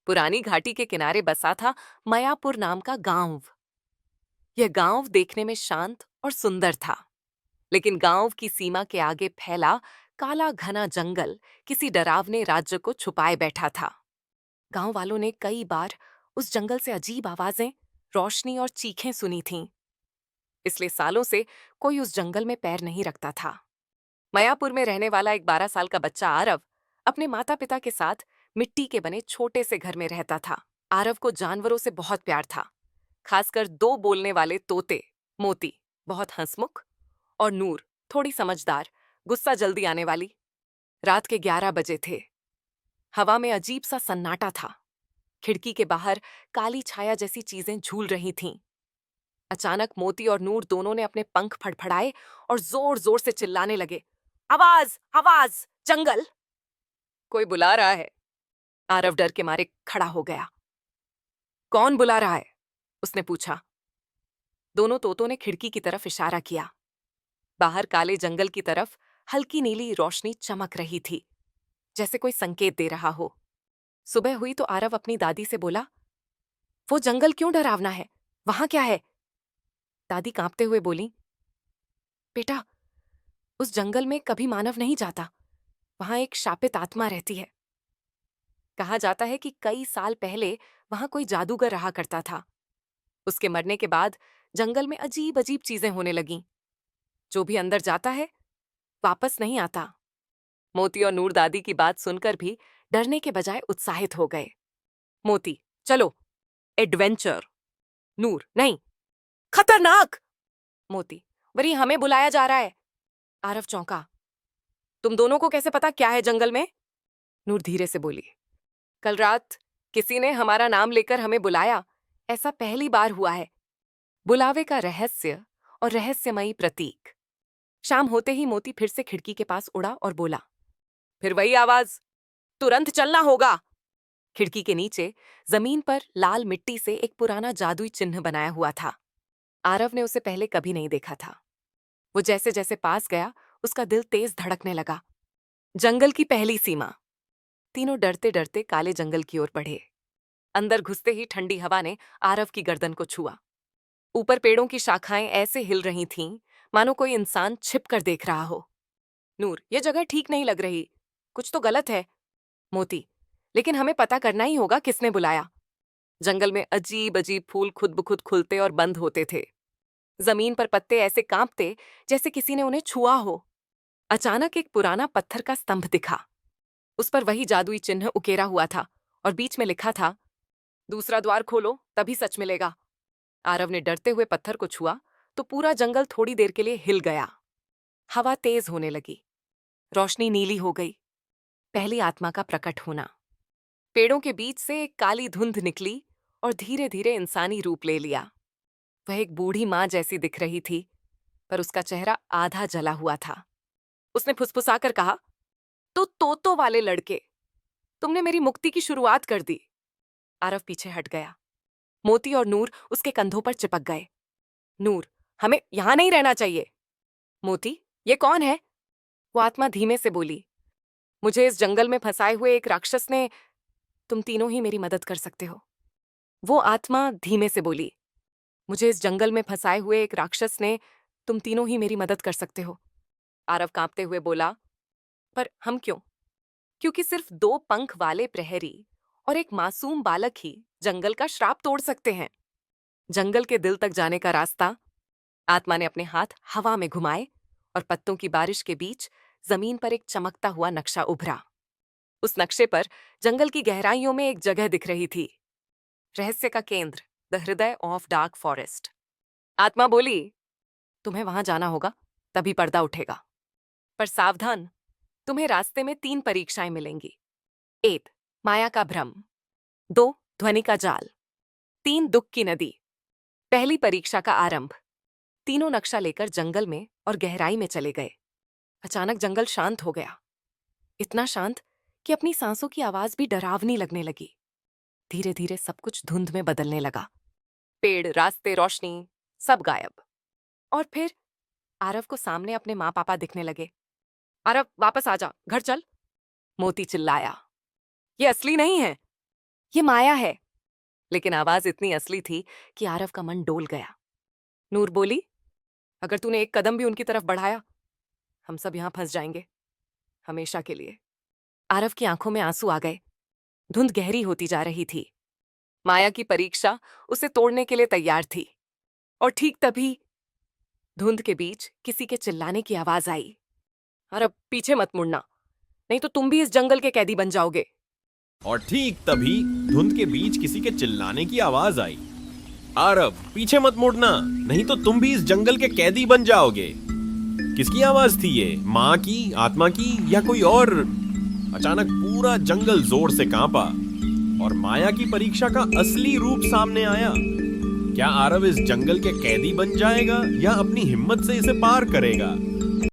पुरानी घाटी के किनारे बसा था मयापुर नाम का गांव। यह गांव देखने में शांत और सुंदर था, लेकिन गांव की सीमा के आगे फैला काला घना जंगल किसी डरावने राज्य को छुपाए बैठा था। गांव वालों ने कई बार उस जंगल से अजीब आवाजें, रोशनी और चीखें सुनी थीं, इसलिए सालों से कोई उस जंगल में पैर नहीं रखता था। मयापुर में रहने वाला एक 12 साल का बच्चा आरव अपने माता पिता के साथ मिट्टी के बने छोटे से घर में रहता था। आरव को जानवरों से बहुत प्यार था, खासकर दो बोलने वाले तोते, मोती बहुत हंसमुख और नूर थोड़ी समझदार, गुस्सा जल्दी आने वाली। रात के 11 बजे थे। हवा में अजीब सा सन्नाटा था। खिड़की के बाहर काली छाया जैसी चीजें झूल रही थीं। अचानक मोती और नूर दोनों ने अपने पंख फड़फड़ाए और जोर जोर से चिल्लाने लगे, आवाज आवाज, जंगल! कोई बुला रहा है। आरव डर के मारे खड़ा हो गया। कौन बुला रहा है? उसने पूछा। दोनों तोतों ने खिड़की की तरफ इशारा किया। बाहर काले जंगल की तरफ हल्की नीली रोशनी चमक रही थी, जैसे कोई संकेत दे रहा हो। सुबह हुई तो आरव अपनी दादी से बोला, वो जंगल क्यों डरावना है? वहां क्या है? दादी कांपते हुए बोली, बेटा, उस जंगल में कभी मानव नहीं जाता। वहां एक शापित आत्मा रहती है। कहा जाता है कि कई साल पहले वहां कोई जादूगर रहा करता था। उसके मरने के बाद जंगल में अजीब अजीब चीजें होने लगीं। जो भी अंदर जाता है वापस नहीं आता। मोती और नूर दादी की बात सुनकर भी डरने के बजाय उत्साहित हो गए। मोती, चलो, एडवेंचर। नूर, नहीं, खतरनाक। मोती, वरी हमें बुलाया जा रहा है। आरव चौंका। तुम दोनों को कैसे पता क्या है जंगल में? नूर धीरे से बोली, कल रात किसी ने हमारा नाम लेकर हमें बुलाया। ऐसा पहली बार हुआ है। बुलावे का रहस्य और रहस्यमयी प्रतीक। शाम होते ही मोती फिर से खिड़की के पास उड़ा और बोला, फिर वही आवाज, तुरंत चलना होगा। खिड़की के नीचे जमीन पर लाल मिट्टी से एक पुराना जादुई चिन्ह बनाया हुआ था। आरव ने उसे पहले कभी नहीं देखा था। वो जैसे जैसे पास गया, उसका दिल तेज धड़कने लगा। जंगल की पहली सीमा। तीनों डरते डरते काले जंगल की ओर बढ़े। अंदर घुसते ही ठंडी हवा ने आरव की गर्दन को छुआ। ऊपर पेड़ों की शाखाएं ऐसे हिल रही थीं, मानो कोई इंसान छिप कर देख रहा हो। नूर, ये जगह ठीक नहीं लग रही। कुछ तो गलत है। मोती, लेकिन हमें पता करना ही होगा किसने बुलाया। जंगल में अजीब अजीब फूल खुद ब खुद खुलते और बंद होते थे। जमीन पर पत्ते ऐसे कांपते जैसे किसी ने उन्हें छुआ हो। अचानक एक पुराना पत्थर का स्तंभ दिखा। उस पर वही जादुई चिन्ह उकेरा हुआ था और बीच में लिखा था, दूसरा द्वार खोलो तभी सच मिलेगा। आरव ने डरते हुए पत्थर को छुआ तो पूरा जंगल थोड़ी देर के लिए हिल गया। हवा तेज होने लगी। रोशनी नीली हो गई। पहली आत्मा का प्रकट होना। पेड़ों के बीच से एक काली धुंध निकली और धीरे धीरे इंसानी रूप ले लिया। वह एक बूढ़ी मां जैसी दिख रही थी, पर उसका चेहरा आधा जला हुआ था। उसने फुसफुसाकर कहा, तो तोतो वाले लड़के, तुमने मेरी मुक्ति की शुरुआत कर दी। आरव पीछे हट गया। मोती और नूर उसके कंधों पर चिपक गए। नूर, हमें यहां नहीं रहना चाहिए। मोती, ये कौन है? वो आत्मा धीमे से बोली, मुझे इस जंगल में फंसाए हुए एक राक्षस ने, तुम तीनों ही मेरी मदद कर सकते हो। वो आत्मा धीमे से बोली, मुझे इस जंगल में फंसाए हुए एक राक्षस ने, तुम तीनों ही मेरी मदद कर सकते हो। आरव कांपते हुए बोला, पर हम क्यों? क्योंकि सिर्फ दो पंख वाले प्रहरी और एक मासूम बालक ही जंगल का श्राप तोड़ सकते हैं। जंगल के दिल तक जाने का रास्ता। आत्मा ने अपने हाथ हवा में घुमाए और पत्तों की बारिश के बीच जमीन पर एक चमकता हुआ नक्शा उभरा। उस नक्शे पर जंगल की गहराइयों में एक जगह दिख रही थी, रहस्य का केंद्र, द हृदय ऑफ डार्क फॉरेस्ट। आत्मा बोली, तुम्हें वहां जाना होगा, तभी पर्दा उठेगा। पर सावधान, तुम्हें रास्ते में 3 परीक्षाएं मिलेंगी। 1, माया का भ्रम। 2, ध्वनि का जाल। 3, दुख की नदी। पहली परीक्षा का आरंभ। तीनों नक्शा लेकर जंगल में और गहराई में चले गए। अचानक जंगल शांत हो गया। इतना शांत कि अपनी सांसों की आवाज भी डरावनी लगने लगी। धीरे धीरे सब कुछ धुंध में बदलने लगा। पेड़, रास्ते, रोशनी, सब गायब। और फिर आरव को सामने अपने माँ पापा दिखने लगे। आरव, वापस आ जा, घर चल। मोती चिल्लाया, ये असली नहीं है। ये माया है। लेकिन आवाज इतनी असली थी कि आरव का मन डोल गया। नूर बोली, अगर तूने एक कदम भी उनकी तरफ बढ़ाया, हम सब यहां फंस जाएंगे, हमेशा के लिए। आरव की आंखों में आंसू आ गए। धुंध गहरी होती जा रही थी। माया की परीक्षा उसे तोड़ने के लिए तैयार थी। और ठीक तभी धुंध के बीच किसी के चिल्लाने की आवाज आई। अरे पीछे मत मुड़ना, नहीं तो तुम भी इस जंगल के कैदी बन जाओगे। और ठीक तभी धुंध के बीच किसी के चिल्लाने की आवाज आई। आरव, पीछे मत मुड़ना, नहीं तो तुम भी इस जंगल के कैदी बन जाओगे। किसकी आवाज थी ये? माँ की, आत्मा की, या कोई और? अचानक पूरा जंगल जोर से कांपा और माया की परीक्षा का असली रूप सामने आया। क्या आरव इस जंगल के कैदी बन जाएगा या अपनी हिम्मत से इसे पार करेगा?